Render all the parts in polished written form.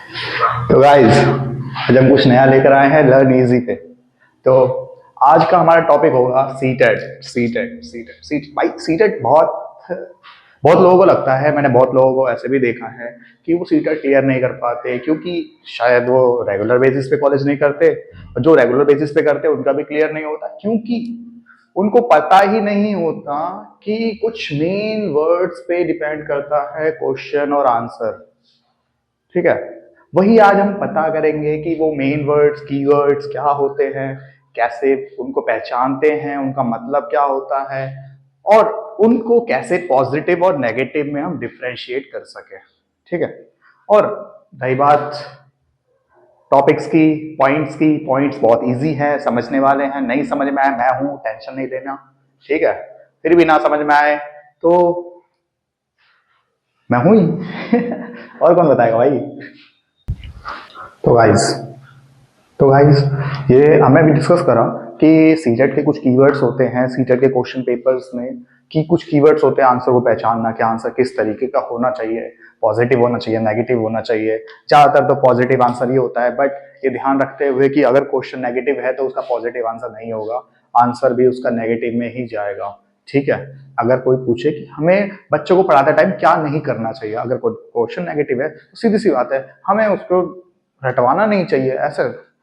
तो गाइस, आज हम कुछ नया लेकर आए हैं लर्न इजी पे। तो आज का हमारा टॉपिक होगा सीटेट। सीटेट भाई, सीटेट बहुत बहुत लोगों को लगता है, मैंने बहुत लोगों को ऐसे भी देखा है कि वो सीटेट क्लियर नहीं कर पाते क्योंकि शायद वो रेगुलर बेसिस पे कॉलेज नहीं करते, और जो रेगुलर बेसिस पे करते हैं उनका भी क्लियर नहीं होता क्योंकि उनको पता ही नहीं होता कि कुछ मेन वर्ड्स पे डिपेंड करता है क्वेश्चन और आंसर। ठीक है, वही आज हम पता करेंगे कि वो मेन वर्ड्स कीवर्ड्स क्या होते हैं, कैसे उनको पहचानते हैं, उनका मतलब क्या होता है, और उनको कैसे पॉजिटिव और नेगेटिव में हम डिफ्रेंशिएट कर सके। ठीक है, और रही बात टॉपिक्स की, पॉइंट्स बहुत इजी है, समझने वाले हैं। नहीं समझ में आए, मैं हूं, टेंशन नहीं लेना। ठीक है, फिर भी ना समझ में आए तो मैं हूं ही और कौन बताएगा भाई। तो गाइस तो गाइस ये हमें भी डिस्कस करा कि सीटेट के कुछ कीवर्ड्स होते हैं, सीटेट के क्वेश्चन पेपर्स में कि कुछ कीवर्ड्स होते हैं आंसर को पहचानना कि आंसर किस तरीके का होना चाहिए, पॉजिटिव होना चाहिए, नेगेटिव होना चाहिए। ज्यादातर तो पॉजिटिव आंसर ही होता है, बट ये ध्यान रखते हुए कि अगर क्वेश्चन नेगेटिव है तो उसका पॉजिटिव आंसर नहीं होगा, आंसर भी उसका नेगेटिव में ही जाएगा। ठीक है, अगर कोई पूछे कि हमें बच्चों को पढ़ाते टाइम क्या नहीं करना चाहिए, अगर कोई क्वेश्चन नेगेटिव है तो सीधी सी बात है, हमें उसको रटवाना नहीं चाहिए ऐसे।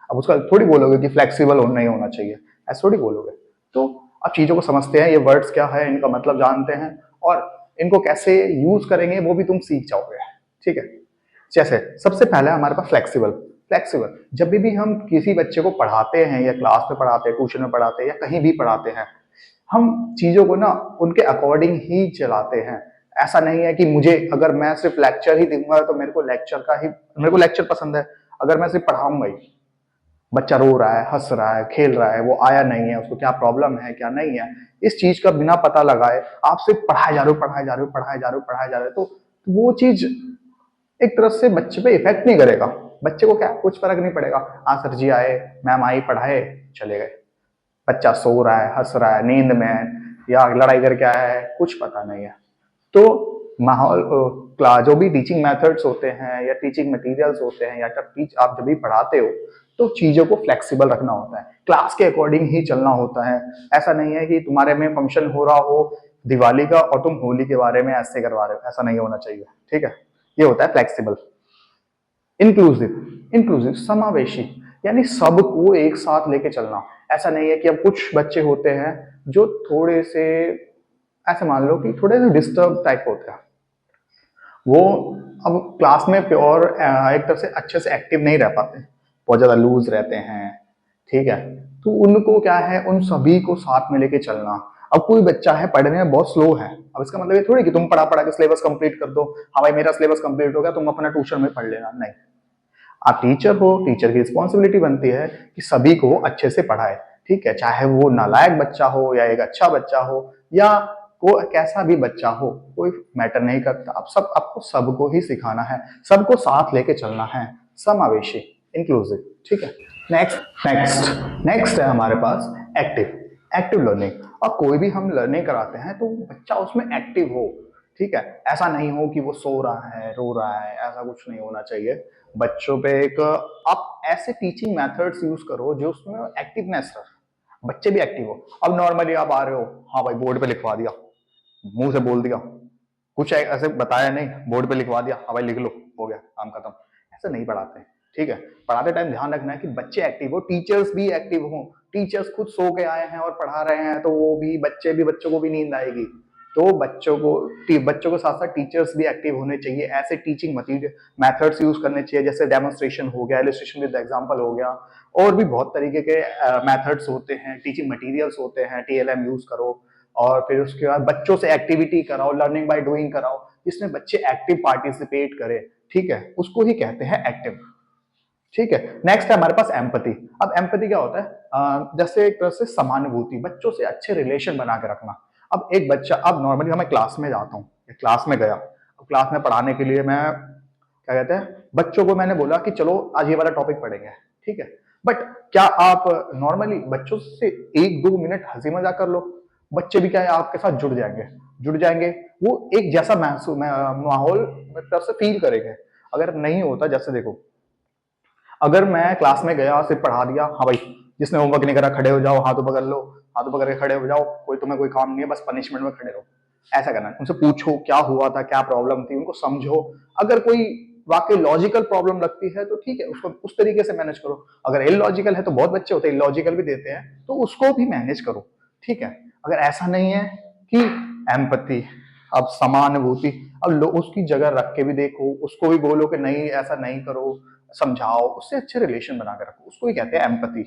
अब उसका थोड़ी बोलोगे कि फ्लेक्सिबल होना नहीं होना चाहिए, ऐसे थोड़ी बोलोगे। तो अब चीजों को समझते हैं, ये वर्ड्स क्या है, इनका मतलब जानते हैं, और इनको कैसे यूज करेंगे वो भी तुम सीख जाओगे। ठीक है, जैसे सबसे पहले हमारे पास फ्लेक्सिबल। फ्लेक्सिबल जब भी हम किसी बच्चे को पढ़ाते हैं, या क्लास में पढ़ाते हैं, ट्यूशन में पढ़ाते हैं, या कहीं भी पढ़ाते हैं, हम चीजों को ना उनके अकॉर्डिंग ही चलाते हैं। ऐसा नहीं है कि मुझे, अगर मैं सिर्फ लेक्चर ही दूंगा तो मेरे को लेक्चर पसंद है, अगर मैं सिर्फ पढ़ाऊंगा ही, बच्चा रो रहा है, हंस रहा है, खेल रहा है, वो आया नहीं है, उसको क्या प्रॉब्लम है क्या नहीं है, इस चीज का बिना पता लगाए आप सिर्फ पढ़ाए जा रहे हो, पढ़ाए जा रहे हो, पढ़ाए जा रहे हो, पढ़ाए जा रहे हो, तो वो चीज एक तरह से बच्चे पे इफेक्ट नहीं करेगा। बच्चे को क्या कुछ फर्क नहीं पड़ेगा, हाँ सर जी आए, मैम आई, पढ़ाए, चले गए। बच्चा सो रहा है, हंस रहा है, नींद में है, या लड़ाई करके आया है, कुछ पता नहीं है। तो माहौल, क्लास, जो भी टीचिंग मेथड्स होते हैं या टीचिंग मटेरियल्स होते हैं, या आप जब भी पढ़ाते हो तो चीजों को फ्लेक्सिबल रखना होता है, क्लास के अकॉर्डिंग ही चलना होता है। ऐसा नहीं है कि तुम्हारे में फंक्शन हो रहा हो दिवाली का और तुम होली के बारे में ऐसे करवा रहे हो, ऐसा नहीं होना चाहिए। ठीक है, ये होता है फ्लेक्सिबल। इंक्लूसिव, समावेशी, यानी सबको एक साथ लेके चलना। ऐसा नहीं है कि अब कुछ बच्चे होते हैं जो थोड़े से, ऐसे मान लो कि थोड़े से डिस्टर्ब टाइप होते हैं, वो अब क्लास में प्योर एक तरह से अच्छे से एक्टिव नहीं रह पाते, बहुत ज्यादा लूज रहते हैं। ठीक है, तो उनको क्या है, उन सभी को साथ में लेके चलना। अब कोई बच्चा है पढ़ने में बहुत स्लो है, अब इसका मतलब ये थोड़ी कि तुम पढ़ा पढ़ा के सिलेबस कंप्लीट कर दो, हाँ भाई मेरा सिलेबस कंप्लीट हो गया, तुम अपना ट्यूशन में पढ़ लेना, नहीं। आप टीचर हो, टीचर की रिस्पॉन्सिबिलिटी बनती है कि सभी को अच्छे से पढ़ाए। ठीक है, चाहे वो नालायक बच्चा हो या एक अच्छा बच्चा हो, या को कैसा भी बच्चा हो, कोई मैटर नहीं करता, आपको सबको ही सिखाना है, सबको साथ लेके चलना है, समावेशी, इंक्लूसिव। ठीक है, नेक्स्ट है हमारे पास एक्टिव लर्निंग। और कोई भी हम लर्निंग कराते हैं तो बच्चा उसमें एक्टिव हो। ठीक है, ऐसा नहीं हो कि वो सो रहा है, रो रहा है, ऐसा कुछ नहीं होना चाहिए। बच्चों पे एक, आप ऐसे टीचिंग मेथड्स यूज करो जो उसमें एक्टिवनेस रहे, बच्चे भी एक्टिव हो। अब नॉर्मली आप आ रहे हो, हाँ भाई बोर्ड पे लिखवा दिया, मुंह से बोल दिया, कुछ ऐसे बताया नहीं, बोर्ड पे लिखवा दिया, हाँ भाई लिख लो, हो गया काम खत्म। ऐसे नहीं पढ़ाते हैं। ठीक है, पढ़ाते टाइम ध्यान रखना है कि बच्चे एक्टिव हो, टीचर्स भी एक्टिव हो। टीचर्स खुद सो के आए हैं और पढ़ा रहे हैं तो वो भी, बच्चों को भी नींद आएगी। तो बच्चों के साथ साथ टीचर्स भी एक्टिव होने चाहिए। ऐसे टीचिंग मटीरियल मेथड्स यूज करने चाहिए, जैसे डेमोन्स्ट्रेशन हो गया, इलस्ट्रेशन विद एग्जांपल हो गया, और भी बहुत तरीके के मेथड्स होते हैं, टीचिंग मटेरियल्स होते हैं, टीएलएम यूज करो। और फिर उसके बाद बच्चों से एक्टिविटी कराओ, लर्निंग बाय डूइंग कराओ, जिसमें बच्चे एक्टिव पार्टिसिपेट करें। ठीक है, उसको ही कहते हैं एक्टिव। ठीक है, नेक्स्ट है हमारे पास एम्पैथी। अब एम्पैथी क्या होता है, जैसे एक तरह से समानुभूति, बच्चों से अच्छे रिलेशन बना के रखना। अब एक बच्चा, अब नॉर्मली मैं क्लास में जाता हूँ, क्लास में गया, अब क्लास में पढ़ाने के लिए मैं, क्या कहते हैं, बच्चों को मैंने बोला कि चलो आज ये वाला टॉपिक पढ़ेंगे। ठीक है, बट क्या आप नॉर्मली बच्चों से 1-2 मिनट हंसी मजाक कर लो, बच्चे भी क्या है आपके साथ जुड़ जाएंगे, वो एक जैसा माहौल तरफ से फील करेंगे। अगर नहीं होता, जैसे देखो अगर मैं क्लास में गया सिर्फ पढ़ा दिया, हाँ भाई जिसने होमवर्क नहीं करा खड़े हो जाओ, हाथों पकड़ लो, हाथों पकड़ के खड़े हो जाओ, कोई तुम्हें कोई काम नहीं है, बस पनिशमेंट में खड़े रहो, ऐसा करना है। उनसे पूछो क्या हुआ था, क्या प्रॉब्लम थी, उनको समझो। अगर कोई वाकई लॉजिकल प्रॉब्लम लगती है तो ठीक है, उसको उस तरीके से मैनेज करो। अगर इलॉजिकल है तो बहुत बच्चे होते हैं इलॉजिकल भी देते हैं, तो उसको भी मैनेज करो, ठीक है। अगर ऐसा नहीं है कि एम्पैथी, अब समानुभूति, अब उसकी जगह रख के भी देखो, उसको भी बोलो कि नहीं ऐसा नहीं करो, समझाओ, उससे अच्छे रिलेशन बना के रखो, उसको ही कहते हैं एम्पैथी,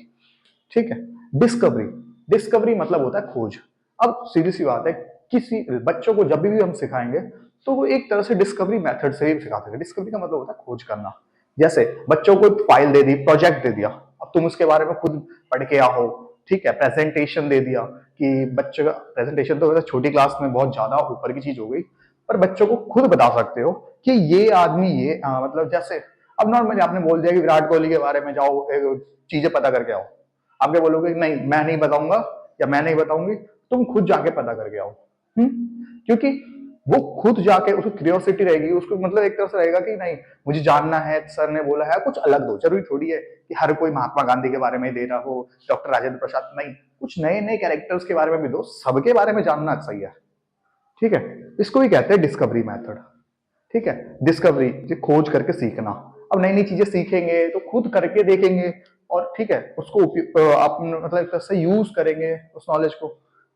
ठीक है। डिस्कवरी, डिस्कवरी मतलब होता है खोज। अब सीधी सी बात है, किसी बच्चों को जब भी हम सिखाएंगे तो वो एक तरह से डिस्कवरी मेथड से ही सिखाते हैं। डिस्कवरी का मतलब होता है खोज करना। जैसे बच्चों को फाइल दे दी, प्रोजेक्ट दे दिया, अब तुम उसके बारे में खुद पढ़ के आओ, ठीक है। प्रेजेंटेशन दे दिया कि बच्चे का प्रेजेंटेशन तो वैसे छोटी क्लास में बहुत ज्यादा ऊपर की चीज हो गई, पर बच्चों को खुद बता सकते हो कि ये आदमी ये मतलब जैसे अब नॉर्मली आपने बोल दिया कि विराट कोहली के बारे में जाओ चीजें पता करके आओ, आप क्या बोलोगे नहीं मैं नहीं बताऊंगा या मैं नहीं बताऊंगी, तुम खुद जाके पता करके आओ। क्योंकि वो खुद जाके उसको क्यूरियोसिटी रहेगी, उसको मतलब एक तरह से रहेगा कि नहीं मुझे जानना है, सर ने बोला है कुछ अलग दो। जरूरी थोड़ी है कि हर कोई महात्मा गांधी के बारे में दे रहा हो, डॉक्टर राजेंद्र प्रसाद, नहीं, कुछ नए नए कैरेक्टर्स के बारे में भी दो, सबके बारे में जानना सही है, ठीक है। इसको ही कहते हैं डिस्कवरी मेथड, ठीक है। डिस्कवरी खोज करके सीखना। अब नई नई चीजें सीखेंगे तो खुद करके देखेंगे और ठीक है उसको आप मतलब एक तरह से यूज करेंगे उस नॉलेज को,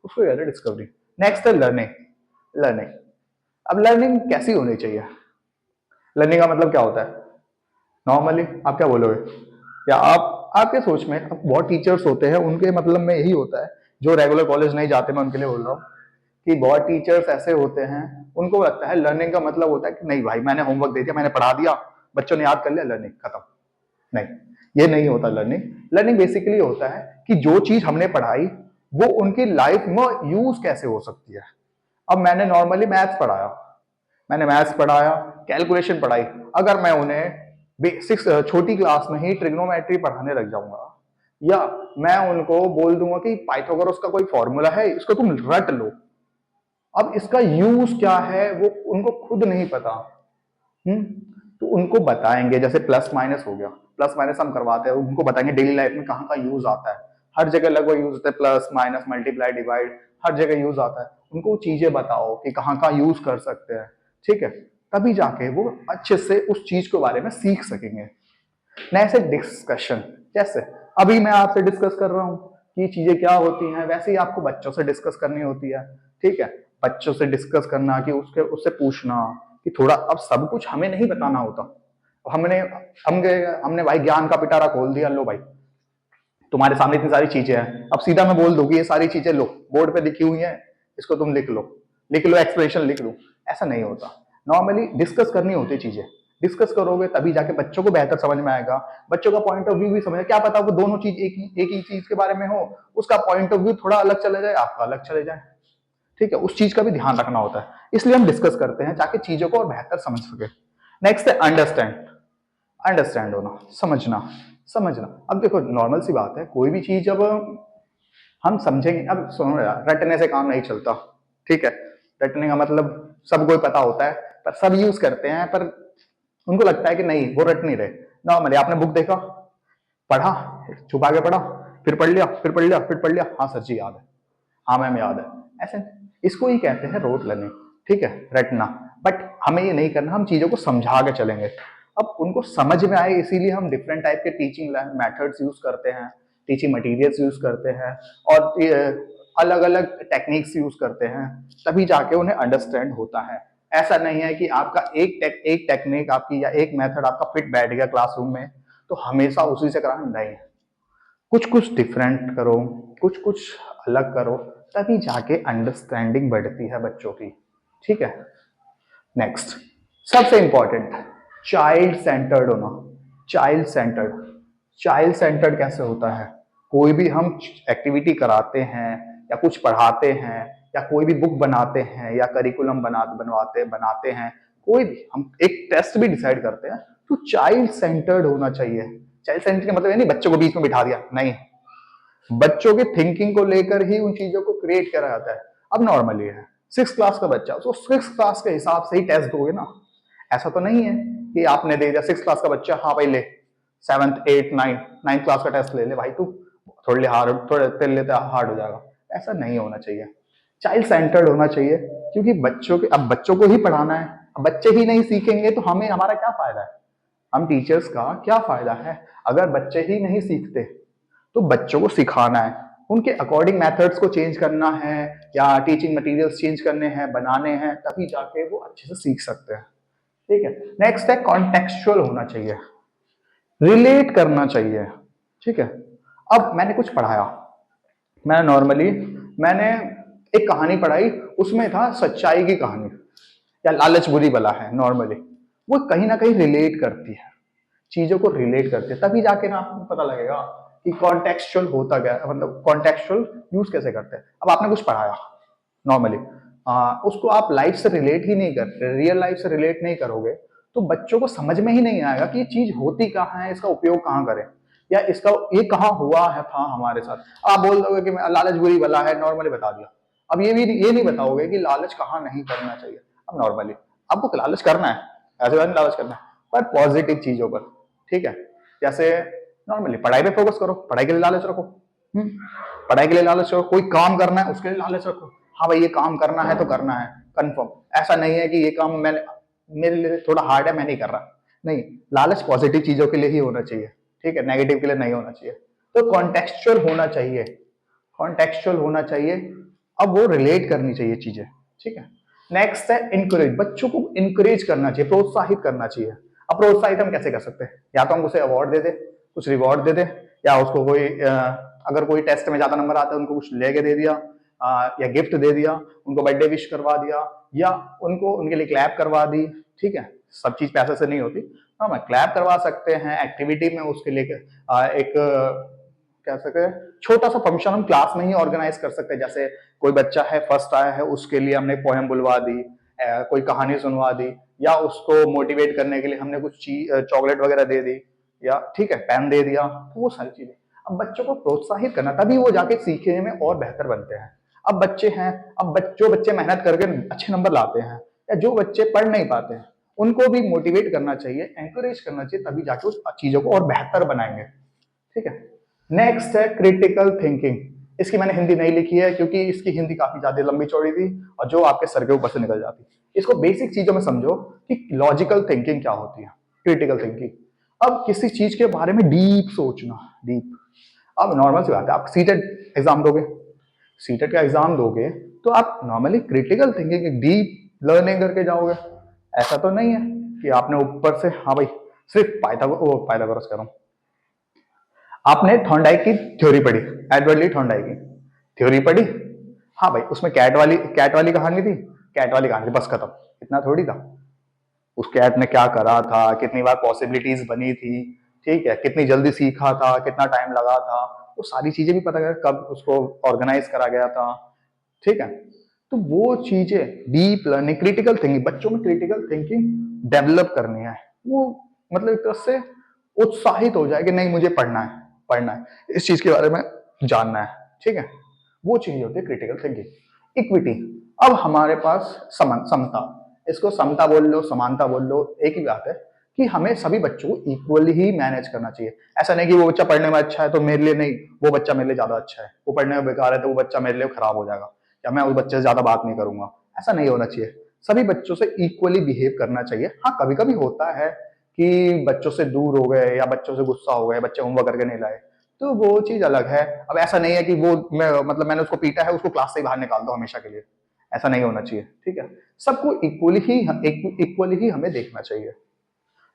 उसको कहते हैं डिस्कवरी। नेक्स्ट है लर्निंग। लर्निंग, अब लर्निंग कैसी होनी चाहिए? लर्निंग का मतलब क्या होता है नॉर्मली, आप क्या बोलोगे? या आप आपके सोच में अब बहुत टीचर्स होते हैं उनके मतलब में यही होता है, जो रेगुलर कॉलेज नहीं जाते मैं उनके लिए बोल रहा हूँ, कि बहुत टीचर्स ऐसे होते हैं उनको लगता है लर्निंग का मतलब होता है कि नहीं भाई मैंने होमवर्क दे दिया, मैंने पढ़ा दिया, बच्चों ने याद कर लिया, लर्निंग खत्म। नहीं, ये नहीं होता लर्निंग। लर्निंग बेसिकली होता है कि जो चीज हमने पढ़ाई वो उनकी लाइफ में यूज कैसे हो सकती है। अब मैंने नॉर्मली मैथ्स पढ़ाया, मैंने मैथ्स पढ़ाया, कैलकुलेशन पढ़ाई, अगर मैं उन्हें बेसिक्स छोटी क्लास में ही ट्रिग्नोमेट्री पढ़ाने लग जाऊंगा, या मैं उनको बोल दूंगा कि पाइथागोरस का कोई फॉर्मूला है इसको तुम रट लो, अब इसका यूज क्या है वो उनको खुद नहीं पता। हम्म तो उनको बताएंगे, जैसे प्लस माइनस हो गया, प्लस माइनस हम करवाते हैं, उनको बताएंगे डेली लाइफ में कहाँ का यूज आता है, हर जगह लगभग यूज होता है, प्लस माइनस मल्टीप्लाई डिवाइड हर जगह यूज आता है, उनको चीजें बताओ कि कहाँ का यूज कर सकते हैं, ठीक है। तभी जाके वो अच्छे से उस चीज के बारे में सीख सकेंगे। नेक्स्ट है डिस्कशन। जैसे अभी मैं आपसे डिस्कस कर रहा हूँ कि चीजें क्या होती हैं, वैसे ही आपको बच्चों से डिस्कस करनी होती है, ठीक है। बच्चों से डिस्कस करना कि उसके उससे पूछना कि थोड़ा, अब सब कुछ हमें नहीं बताना होता, हमने हमने भाई ज्ञान का पिटारा खोल दिया, लो भाई तुम्हारे सामने इतनी सारी चीजें हैं, अब सीधा मैं बोल दूं कि ये सारी चीजें लो बोर्ड पे लिखी हुई हैं, इसको तुम लिख लो, लिख लो एक्सप्लेनेशन लिख लो, ऐसा नहीं होता। नॉर्मली डिस्कस करनी होती है चीजें, डिस्कस करोगे तभी जाके बच्चों को बेहतर समझ में आएगा, बच्चों का पॉइंट ऑफ व्यू भी समझ, क्या पता वो दोनों चीज एक ही चीज के बारे में हो, उसका पॉइंट ऑफ व्यू थोड़ा अलग चले जाए, आपका अलग चले जाए, ठीक है। उस चीज का भी ध्यान रखना होता है, इसलिए हम डिस्कस करते हैं ताकि चीजों को और बेहतर समझ सके। नेक्स्ट है अंडरस्टैंड। अंडरस्टैंड होना, समझना। समझना, अब देखो नॉर्मल सी बात है, कोई भी चीज जब हम समझेंगे, अब सुनो यार, रटने से काम नहीं चलता, ठीक है। रटने का मतलब सबको पता होता है, पर सब यूज करते हैं, पर उनको लगता है कि नहीं वो रट नहीं रहे। नॉर्मली आपने बुक देखा, पढ़ा, छुपा के पढ़ा, फिर पढ़ लिया, फिर पढ़ लिया, फिर पढ़ लिया, हाँ सर जी याद है, हाँ मैम याद है, ऐसे इसको ही कहते हैं रोट लर्निंग, ठीक है, रटना। बट हमें ये नहीं करना, हम चीजों को समझा के चलेंगे, अब उनको समझ में आए, इसीलिए हम डिफरेंट टाइप के टीचिंग मेथड्स यूज करते हैं, टीचिंग मटेरियल्स यूज करते हैं, और अलग अलग टेक्निक्स यूज करते हैं, तभी जाके उन्हें अंडरस्टैंड होता है। ऐसा नहीं है कि आपका एक टेक्निक आपकी या एक मेथड आपका फिट बैठ गया क्लासरूम में तो हमेशा उसी से कराना, नहीं, कुछ कुछ डिफरेंट करो, कुछ कुछ अलग करो, तभी जाके अंडरस्टैंडिंग बढ़ती है बच्चों की, ठीक है। नेक्स्ट, सबसे इंपॉर्टेंट, चाइल्ड सेंटर्ड होना। चाइल्ड सेंटर्ड, चाइल्ड सेंटर्ड कैसे होता है? कोई भी हम एक्टिविटी कराते हैं या कुछ पढ़ाते हैं या कोई भी बुक बनाते हैं या करिकुलम बनवाते बनाते हैं, कोई भी हम एक टेस्ट भी डिसाइड करते हैं, तो चाइल्ड सेंटर्ड होना चाहिए। चाइल्ड सेंटर्ड का मतलब ये नहीं बच्चों को बीच में बिठा दिया, नहीं, बच्चों की थिंकिंग को लेकर ही उन चीजों को क्रिएट करा जाता है। अब नॉर्मली है 6 क्लास का बच्चा, तो 6 क्लास के हिसाब से ही टेस्ट दोगे ना, ऐसा तो नहीं है कि आपने दे दिया 6 क्लास का बच्चा, हाँ भाई ले 7th 8th 9th क्लास का टेस्ट ले ले भाई तू, थोड़े हार्ड, थोड़े तेरे लिए हार्ड हो जाएगा। ऐसा नहीं होना चाहिए, चाइल्ड सेंटर्ड होना चाहिए। क्योंकि बच्चों के, अब बच्चों को ही पढ़ाना है, अब बच्चे ही नहीं सीखेंगे तो हमें, हमारा क्या फायदा है, हम टीचर्स का क्या फायदा है। अगर बच्चे ही नहीं सीखते तो बच्चों को सिखाना है, उनके अकॉर्डिंग मेथड्स को चेंज करना है या टीचिंग मटेरियल्स चेंज करने हैं, बनाने हैं, तभी जाके वो अच्छे से सीख सकते हैं। ठीक है। नेक्स्ट है कॉन्टेक्चुअल होना चाहिए, रिलेट करना चाहिए। ठीक है। अब मैंने कुछ पढ़ाया, मैं नॉर्मली मैंने एक कहानी पढ़ाई, उसमें था सच्चाई की कहानी या लालच बुरी बला है, नॉर्मली वो कहीं ना कहीं रिलेट करती है, चीजों को रिलेट करते हैं, तभी जाके ना आपको पता लगेगा कि कॉन्टेक्चुअल होता क्या है, मतलब कॉन्टेक्चुअल यूज कैसे करते हैं। अब आपने कुछ पढ़ाया नॉर्मली, उसको आप लाइफ से रिलेट ही नहीं करते, रियल लाइफ से रिलेट नहीं करोगे तो बच्चों को समझ में ही नहीं आएगा कि ये चीज होती कहाँ है, इसका उपयोग कहाँ करें, या इसका ये कहाँ हुआ है था हमारे साथ। आप बोल दोगे कि लालच बुरी बला है, नॉर्मली बता दिया। अब ये नहीं बताओगे कि लालच कहाँ नहीं करना चाहिए। अब नॉर्मली आपको लालच करना है, ऐसे बात नहीं लालच करना है, पर पॉजिटिव चीजों पर। ठीक है। जैसे नॉर्मली पढ़ाई पे फोकस करो, पढ़ाई के लिए लालच रखो। हम्म, पढ़ाई के लिए लालच रखो, कोई काम करना है उसके लिए लालच रखो, हाँ भाई ये काम करना है तो करना है कंफर्म। ऐसा नहीं है कि ये काम मैंने, मेरे लिए थोड़ा हार्ड है मैं नहीं कर रहा, नहीं, लालच पॉजिटिव चीजों के लिए ही होना चाहिए। ठीक है, नेगेटिव के लिए नहीं होना चाहिए। तो कॉन्टेक्चुअल होना चाहिए, कॉन्टेक्चुअल होना चाहिए। अब वो रिलेट करनी चाहिए चीजें। ठीक है। नेक्स्ट है इंकरेज, बच्चों को इंकरेज करना चाहिए, प्रोत्साहित करना चाहिए। अब प्रोत्साहित हम कैसे कर सकते हैं, या तो हम उसे अवार्ड दे दे, कुछ रिवॉर्ड दे दे, या उसको कोई अगर कोई टेस्ट में ज्यादा नंबर आता है उनको कुछ लेके दे दिया, या गिफ्ट दे दिया, उनको बर्थडे विश करवा दिया, या उनको उनके लिए क्लैप करवा दी। ठीक है, सब चीज पैसे से नहीं होती, हाँ मैं क्लैप करवा सकते हैं, एक्टिविटी में उसके लिए एक कह सकते हैं छोटा सा फंक्शन हम क्लास में ही ऑर्गेनाइज कर सकते हैं। जैसे कोई बच्चा है फर्स्ट आया है, उसके लिए हमने पोएम बुलवा दी, कोई कहानी सुनवा दी, या उसको मोटिवेट करने के लिए हमने कुछ चॉकलेट वगैरह दे दी, या ठीक है पेन दे दिया, तो वो सारी चीजें। अब बच्चों को प्रोत्साहित करना, तभी वो जाके सीखने में और बेहतर बनते हैं। अब बच्चे हैं, अब जो बच्चे मेहनत करके अच्छे नंबर लाते हैं, या जो बच्चे पढ़ नहीं पाते हैं, उनको भी मोटिवेट करना चाहिए, एंकरेज करना चाहिए, तभी जाके उस चीजों को और बेहतर बनाएंगे। ठीक है। नेक्स्ट है क्रिटिकल थिंकिंग। इसकी मैंने हिंदी नहीं लिखी है क्योंकि इसकी हिंदी काफी ज्यादा लंबी चौड़ी थी और जो आपके सर के ऊपर से निकल जाती। इसको बेसिक चीजों में समझो कि लॉजिकल थिंकिंग क्या होती है, क्रिटिकल थिंकिंग। अब किसी चीज के बारे में डीप सोचना, डीप। अब नॉर्मल सी बात है, आप सीटेट एग्जाम दोगे, सीटेट का एग्जाम दोगे तो आप normally critical thinking, deep learning करके जाओगे। ऐसा तो नहीं है कि आपने ऊपर से, हाँ भाई सिर्फ पाइथागोरस कह रहा हूं, आपने थॉर्नडाइक की थ्योरी पढ़ी, एडवर्ड ली थॉर्नडाइक की थ्योरी पढ़ी, हाँ भाई उसमें कैट वाली कहानी थी, कैट वाली कहानी थी, बस खत्म, इतना थोड़ी था। उस कैट ने क्या करा था, कितनी बार पॉसिबिलिटीज बनी थी, ठीक है, कितनी जल्दी सीखा था, कितना टाइम लगा था, वो सारी चीजें भी पता कर, कब उसको ऑर्गेनाइज करा गया था। ठीक है। तो वो चीजें, डीप लर्निंग, क्रिटिकल थिंकिंग, बच्चों में क्रिटिकल थिंकिंग डेवलप करनी है। वो मतलब एक तरह से उत्साहित हो जाए कि नहीं मुझे पढ़ना है, पढ़ना है, इस चीज के बारे में जानना है। ठीक है। वो चीज होती है क्रिटिकल थिंकिंग। इक्विटी, अब हमारे पास समता, इसको समता बोल लो, समानता बोल लो, एक ही बात है कि हमें सभी बच्चों को इक्वली ही मैनेज करना चाहिए। ऐसा नहीं कि वो बच्चा पढ़ने में अच्छा है तो मेरे लिए नहीं, वो बच्चा मेरे लिए ज्यादा अच्छा है, वो पढ़ने में बेकार है तो वो बच्चा मेरे लिए खराब हो जाएगा, या मैं उस बच्चे से ज्यादा बात नहीं करूंगा। ऐसा नहीं होना चाहिए, सभी बच्चों से इक्वली बिहेव करना चाहिए। हाँ कभी कभी होता है कि बच्चों से दूर हो गए या बच्चों से गुस्सा हो गए, बच्चे होमवर्क करके नहीं लाए, तो वो चीज अलग है। अब ऐसा नहीं है कि वो मतलब मैंने उसको पीटा है, उसको क्लास से ही बाहर निकाल दो हमेशा के लिए, ऐसा नहीं होना चाहिए। ठीक है। सबको इक्वली ही हमें देखना चाहिए।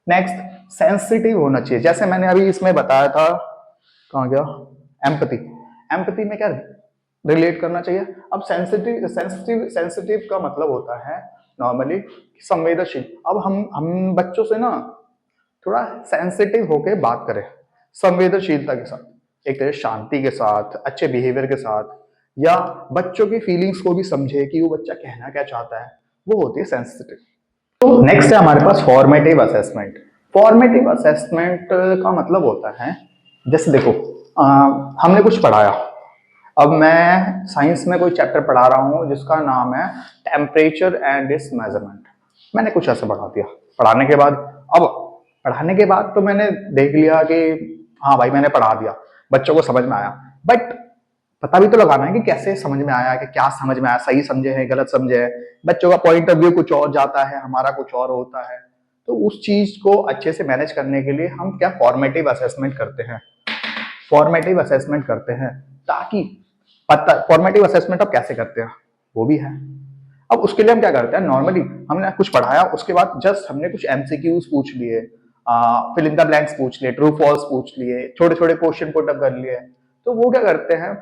नेक्स्ट, सेंसिटिव होना चाहिए, जैसे मैंने अभी इसमें बताया था, कहाँ गया, एम्पैथी। एम्पैथी में क्या रिलेट करना चाहिए। अब सेंसिटिव सेंसिटिव सेंसिटिव का मतलब होता है नॉर्मली संवेदनशील। अब हम बच्चों से ना थोड़ा सेंसिटिव होके बात करें, संवेदनशीलता के साथ, एक तरह शांति के साथ, अच्छे बिहेवियर के साथ, या बच्चों की फीलिंग्स को भी समझे कि वो बच्चा कहना क्या चाहता है, वो होती है सेंसिटिव। तो नेक्स्ट है हमारे पास फॉर्मेटिव असेसमेंट। फॉर्मेटिव असेसमेंट का मतलब होता है, जैसे देखो हमने कुछ पढ़ाया, अब मैं साइंस में कोई चैप्टर पढ़ा रहा हूँ जिसका नाम है टेम्परेचर एंड इट्स मेजरमेंट। मैंने कुछ ऐसे पढ़ा दिया, पढ़ाने के बाद अब पढ़ाने के बाद तो मैंने देख लिया कि हाँ भाई मैंने पढ़ा दिया, बच्चों को समझ में आया, बट पता भी तो लगाना है कि कैसे समझ में आया, कि क्या समझ में आया, सही समझे हैं गलत समझे हैं। बच्चों का पॉइंट ऑफ व्यू कुछ और जाता है, हमारा कुछ और होता है। तो उस चीज को अच्छे से मैनेज करने के लिए हम क्या फॉर्मेटिव असेसमेंट करते हैं, फॉर्मेटिव असेसमेंट करते हैं, ताकि पता फॉर्मेटिव असेसमेंट अब कैसे करते हैं वो भी है। अब उसके लिए हम क्या करते हैं, नॉर्मली हमने कुछ पढ़ाया, उसके बाद जस्ट हमने कुछ एमसीक्यूज पूछ लिए, फिल इन द ब्लैंक्स पूछ लिए, ट्रू फॉल्स पूछ लिए, छोटे छोटे क्वेश्चन पुट अप कर लिए। तो वो क्या करते हैं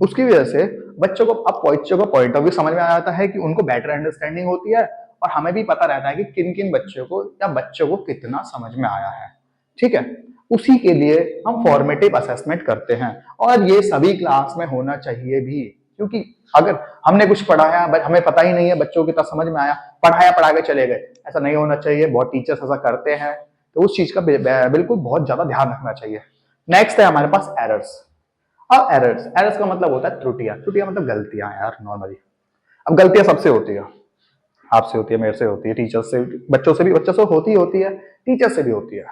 उसकी वजह से बच्चों को अब बच्चों को पॉइंट ऑफ व्यू समझ में आ जाता है, कि उनको बेटर अंडरस्टैंडिंग होती है, और हमें भी पता रहता है कि किन किन बच्चों को या बच्चों को कितना समझ में आया है। ठीक है, उसी के लिए हम फॉर्मेटिव असेसमेंट करते हैं, और ये सभी क्लास में होना चाहिए भी, क्योंकि अगर हमने कुछ पढ़ाया बट हमें पता ही नहीं है बच्चों को कितना समझ में आया, पढ़ाया पढ़ा के चले गए, ऐसा नहीं होना चाहिए। बहुत टीचर्स ऐसा करते हैं, तो उस चीज का बिल्कुल बहुत ज्यादा ध्यान रखना चाहिए। नेक्स्ट है हमारे पास एरर्स। अब एरर्स एरर्स का मतलब होता है त्रुटियां, त्रुटियां मतलब गलतियां यार नॉर्मली। अब गलतियां सबसे होती है, आपसे होती है, मेरे से होती है, टीचर्स से, बच्चों से भी, बच्चों से होती है, टीचर से भी होती है।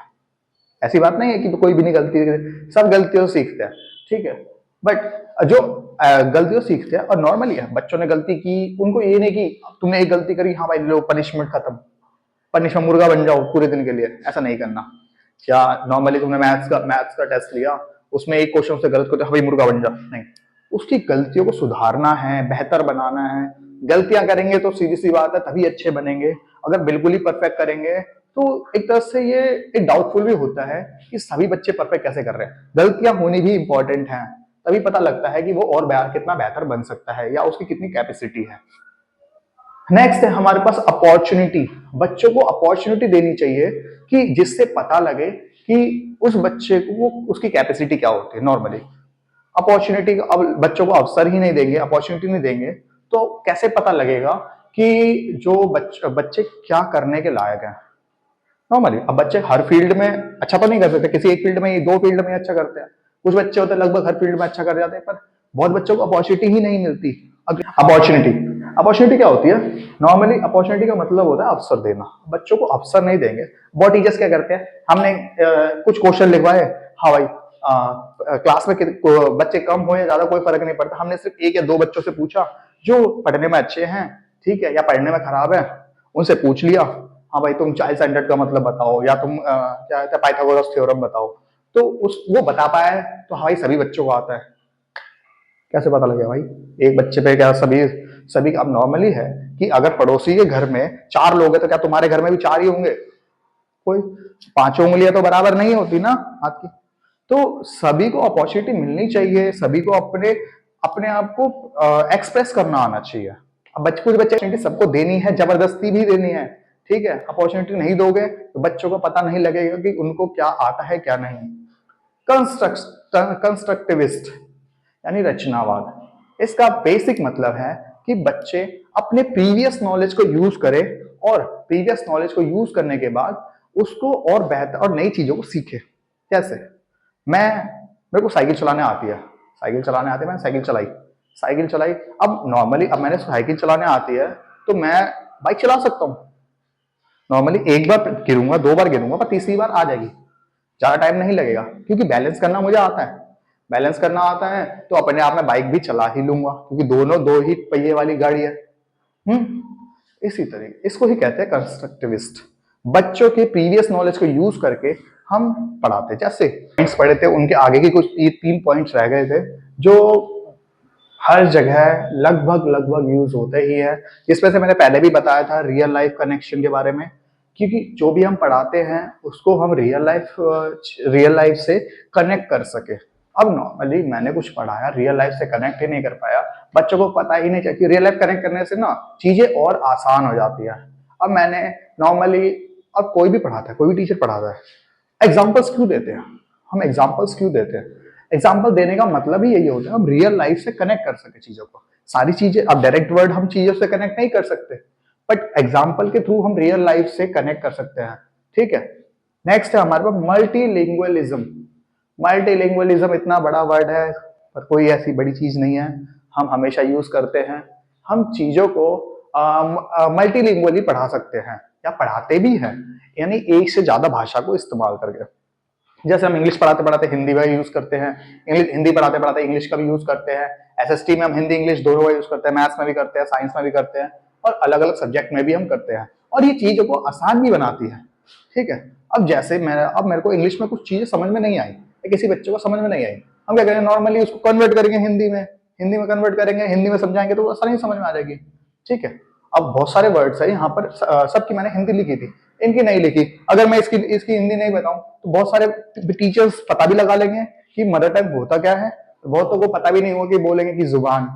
ऐसी बात नहीं है कि कोई भी नहीं गलती, सब गलतियों से सीखते हैं, ठीक है। बट जो गलतियों से सीखते हैं, और नॉर्मली है, बच्चों ने गलती की, उनको ये नहीं कि तुमने एक गलती करी, हाँ भाई लो पनिशमेंट खत्म, पनिशमेंट मुर्गा बन जाओ पूरे दिन के लिए, ऐसा नहीं करना। क्या नॉर्मली तुमने मैथ्स का टेस्ट लिया, उसमें एक क्वेश्चन से गलत करते भाई मुर्गा बन जा, नहीं, उसकी गलतियों को सुधारना है, बेहतर बनाना है। गलतियां करेंगे तो सीधी सी बात है तभी अच्छे बनेंगे। अगर बिल्कुल ही परफेक्ट करेंगे तो एक तरह से ये एक डाउटफुल भी होता है कि सभी बच्चे परफेक्ट कैसे कर रहे हैं। गलतियां होनी भी इंपॉर्टेंट है, तभी पता लगता है कि वो और कितना बेहतर बन सकता है, या उसकी कितनी कैपेसिटी है। नेक्स्ट है हमारे पास अपॉर्चुनिटी। बच्चों को अपॉर्चुनिटी देनी चाहिए, कि जिससे पता लगे कि उस बच्चे को उसकी कैपेसिटी क्या होती है। नॉर्मली अपॉर्चुनिटी, अब बच्चों को अवसर ही नहीं देंगे, अपॉर्चुनिटी नहीं देंगे, तो कैसे पता लगेगा कि जो बच्चे क्या करने के लायक हैं। नॉर्मली अब बच्चे हर फील्ड में अच्छा तो नहीं कर सकते, किसी एक फील्ड में, दो फील्ड में अच्छा करते हैं। कुछ बच्चे होते हैं लगभग हर फील्ड में अच्छा कर जाते हैं, पर बहुत बच्चों को अपॉर्चुनिटी ही नहीं मिलती। अपॉर्चुनिटी अपॉर्चुनिटी क्या होती है, नॉर्मली अपॉर्चुनिटी का मतलब होता है अवसर देना। बच्चों को अवसर नहीं देंगे, बहुत टीचर्स क्या करते हैं, हमने कुछ क्वेश्चन लिखवाए, हाँ भाई क्लास में बच्चे कम हो या ज्यादा कोई फर्क नहीं पड़ता, हमने सिर्फ एक या दो बच्चों से पूछा जो पढ़ने में अच्छे हैं, ठीक है, या पढ़ने में खराब है, उनसे पूछ लिया, हाँ भाई तुम चाइल्ड सेंटर्ड का मतलब बताओ, या तुम क्या कहते हैं पाइथागोरस थ्योरम बताओ। तो उस वो बता पाया, तो हाँ भाई सभी बच्चों को आता है। कैसे पता लगेगा भाई, एक बच्चे पे क्या सभी सभी। अब नॉर्मली है कि अगर पड़ोसी के घर में चार लोग हैं, तो क्या तुम्हारे घर में भी चार ही होंगे? कोई पांचों उंगलियां तो बराबर नहीं होती ना हाथ की। तो सभी को अपॉर्चुनिटी मिलनी चाहिए, सभी को अपने अपने आप को एक्सप्रेस करना आना चाहिए। अब कुछ बच्चे अपॉर्चुनिटी सबको देनी है, जबरदस्ती भी देनी है, ठीक है। अपॉर्चुनिटी नहीं दोगे तो बच्चों को पता नहीं लगेगा कि उनको क्या आता है क्या नहीं। कंस्ट्रक्टिविस्ट यानी रचनावाद, इसका बेसिक मतलब है कि बच्चे अपने प्रीवियस नॉलेज को यूज करें, और प्रीवियस नॉलेज को यूज करने के बाद उसको और बेहतर और नई चीजों को सीखे। कैसे? मैं मेरे को साइकिल चलाने आती है, साइकिल चलाने आती है, मैंने साइकिल चलाई। अब नॉर्मली अब मैंने साइकिल चलाने आती है, तो मैं बाइक चला सकता हूँ। नॉर्मली एक बार गिरूंगा, दो बार गिरूंगा, पर तीसरी बार आ जाएगी, ज्यादा टाइम नहीं लगेगा, क्योंकि बैलेंस करना मुझे आता है। बैलेंस करना आता है तो अपने आप में बाइक भी चला ही लूंगा, क्योंकि दोनों दो ही पहिए वाली गाड़ी है। इसी तरीके इसको ही कहते हैं कंस्ट्रक्टिविस्ट। बच्चों के प्रीवियस नॉलेज को यूज करके हम पढ़ाते हैं। जैसे पॉइंट्स पढ़े थे, उनके आगे की कुछ तीन पॉइंट्स रह गए थे जो हर जगह लगभग लगभग यूज होते ही है, जिसमें से मैंने पहले भी बताया था रियल लाइफ कनेक्शन के बारे में, क्योंकि जो भी हम पढ़ाते हैं उसको हम रियल लाइफ से कनेक्ट कर सके। अब नॉर्मली मैंने कुछ पढ़ाया, रियल लाइफ से कनेक्ट ही नहीं कर पाया, बच्चों को पता ही नहीं चला कि रियल लाइफ कनेक्ट करने से ना चीजें और आसान हो जाती है। अब मैंने नॉर्मली, अब कोई भी पढ़ाता है, कोई भी टीचर पढ़ाता है, एग्जाम्पल्स क्यों देते हैं? हम एग्जाम्पल्स क्यों देते हैं? एग्जाम्पल देने का मतलब ही यही होता है, हम रियल लाइफ से कनेक्ट कर सके चीजों को। सारी चीजें, अब डायरेक्ट वर्ड हम चीजों से कनेक्ट नहीं कर सकते, बट एग्जाम्पल के थ्रू हम रियल लाइफ से कनेक्ट कर सकते हैं, ठीक है। नेक्स्ट है हमारे पास मल्टीलिंगुअलिज्म। मल्टीलिंगुअलिज्म इतना बड़ा वर्ड है, पर कोई ऐसी बड़ी चीज नहीं है, हम हमेशा यूज करते हैं। हम चीजों को मल्टीलिंगुअली पढ़ा सकते हैं, या पढ़ाते भी हैं, यानी एक से ज्यादा भाषा को इस्तेमाल करके। जैसे हम इंग्लिश पढ़ाते पढ़ाते हिंदी का यूज करते हैं, हिंदी पढ़ाते पढ़ाते इंग्लिश का भी यूज करते हैं, एसएसटी में हम हिंदी इंग्लिश दोनों का यूज करते हैं, मैथ्स में भी करते हैं, साइंस में भी करते हैं, और अलग अलग सब्जेक्ट में भी हम करते हैं, और ये चीजों को आसान भी बनाती है। ठीक है, अब जैसे मेरे को इंग्लिश में कुछ चीजें समझ में नहीं आई या किसी बच्चे को समझ में नहीं आई, हम क्या करेंगे, नॉर्मली उसको कन्वर्ट करेंगे हिंदी में कन्वर्ट करेंगे, हिंदी में समझाएंगे तो आसानी समझ में आ जाएगी। ठीक है, अब बहुत सारे वर्ड्स है यहाँ पर, सबकी मैंने हिंदी लिखी थी, इनकी नहीं लिखी। अगर मैं इसकी इसकी हिंदी नहीं बताऊं तो बहुत सारे टीचर्स पता भी लगा लेंगे कि मदर टंग होता क्या है, बहुतों को पता भी नहीं होगा कि बोलेंगे कि जुबान,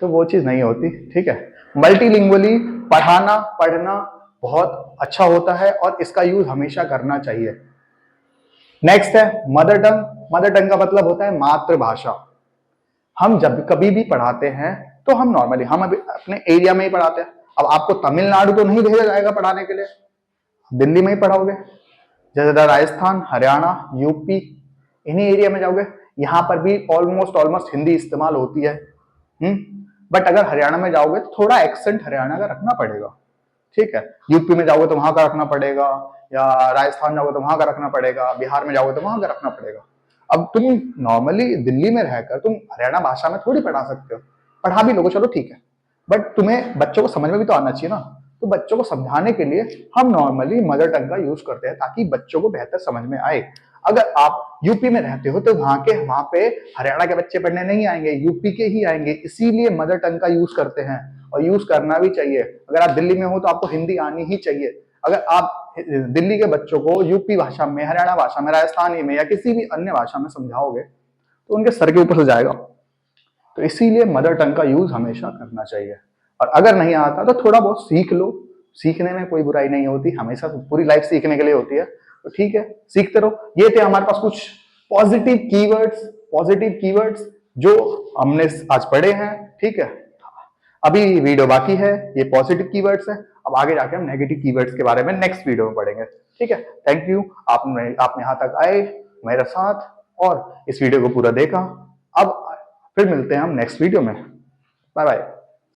तो वो चीज नहीं होती। ठीक है, मल्टीलिंगुअली पढ़ाना पढ़ना बहुत अच्छा होता है और इसका यूज हमेशा करना चाहिए। नेक्स्ट है मदर टंग। मदर टंग का मतलब होता है मातृभाषा। हम जब कभी भी पढ़ाते हैं तो हम नॉर्मली हम अभी अपने एरिया में ही पढ़ाते हैं। अब आपको तमिलनाडु तो नहीं भेजा जाएगा पढ़ाने के लिए, दिल्ली में ही पढ़ाओगे। जैसे राजस्थान, हरियाणा, यूपी, इन्हीं एरिया में जाओगे, यहाँ पर भी ऑलमोस्ट हिंदी इस्तेमाल होती है। बट अगर हरियाणा में जाओगे तो थोड़ा एक्सेंट हरियाणा का रखना पड़ेगा। ठीक है, यूपी में जाओगे तो वहां का रखना पड़ेगा, या राजस्थान जाओगे तो वहां का रखना पड़ेगा, बिहार में जाओगे तो वहां का रखना पड़ेगा। अब तुम नॉर्मली दिल्ली में रहकर तुम हरियाणा भाषा में थोड़ी पढ़ा सकते हो, पढ़ा भी लोगे चलो ठीक है, बट तुम्हें बच्चों को समझ में भी तो आना चाहिए ना। तो बच्चों को समझाने के लिए हम नॉर्मली मदर टंग का यूज करते हैं ताकि बच्चों को बेहतर समझ में आए। अगर आप यूपी में रहते हो तो वहां पे हरियाणा के बच्चे पढ़ने नहीं आएंगे, यूपी के ही आएंगे, इसीलिए मदर टंग का यूज करते हैं और यूज करना भी चाहिए। अगर आप दिल्ली में हो तो आपको हिंदी आनी ही चाहिए। अगर आप दिल्ली के बच्चों को यूपी भाषा में, हरियाणा भाषा में, राजस्थानी में या किसी भी अन्य भाषा में समझाओगे तो उनके सर के ऊपर से जाएगा। तो इसीलिए मदर टंग का यूज हमेशा करना चाहिए। और अगर नहीं आता तो थोड़ा बहुत सीख लो, सीखने में कोई बुराई नहीं होती, हमेशा पूरी लाइफ सीखने के लिए होती है, तो ठीक है सीखते रहो। ये थे हमारे पास कुछ पॉजिटिव कीवर्ड्स जो हमने आज पढ़े हैं। ठीक है, अभी वीडियो बाकी है, ये पॉजिटिव कीवर्ड्स है, अब आगे जाके हम नेगेटिव कीवर्ड्स के बारे में नेक्स्ट वीडियो में पढ़ेंगे। ठीक है, थैंक यू, आप यहाँ तक आए मेरे साथ और इस वीडियो को पूरा देखा। अब फिर मिलते हैं हम नेक्स्ट वीडियो में। Bye bye.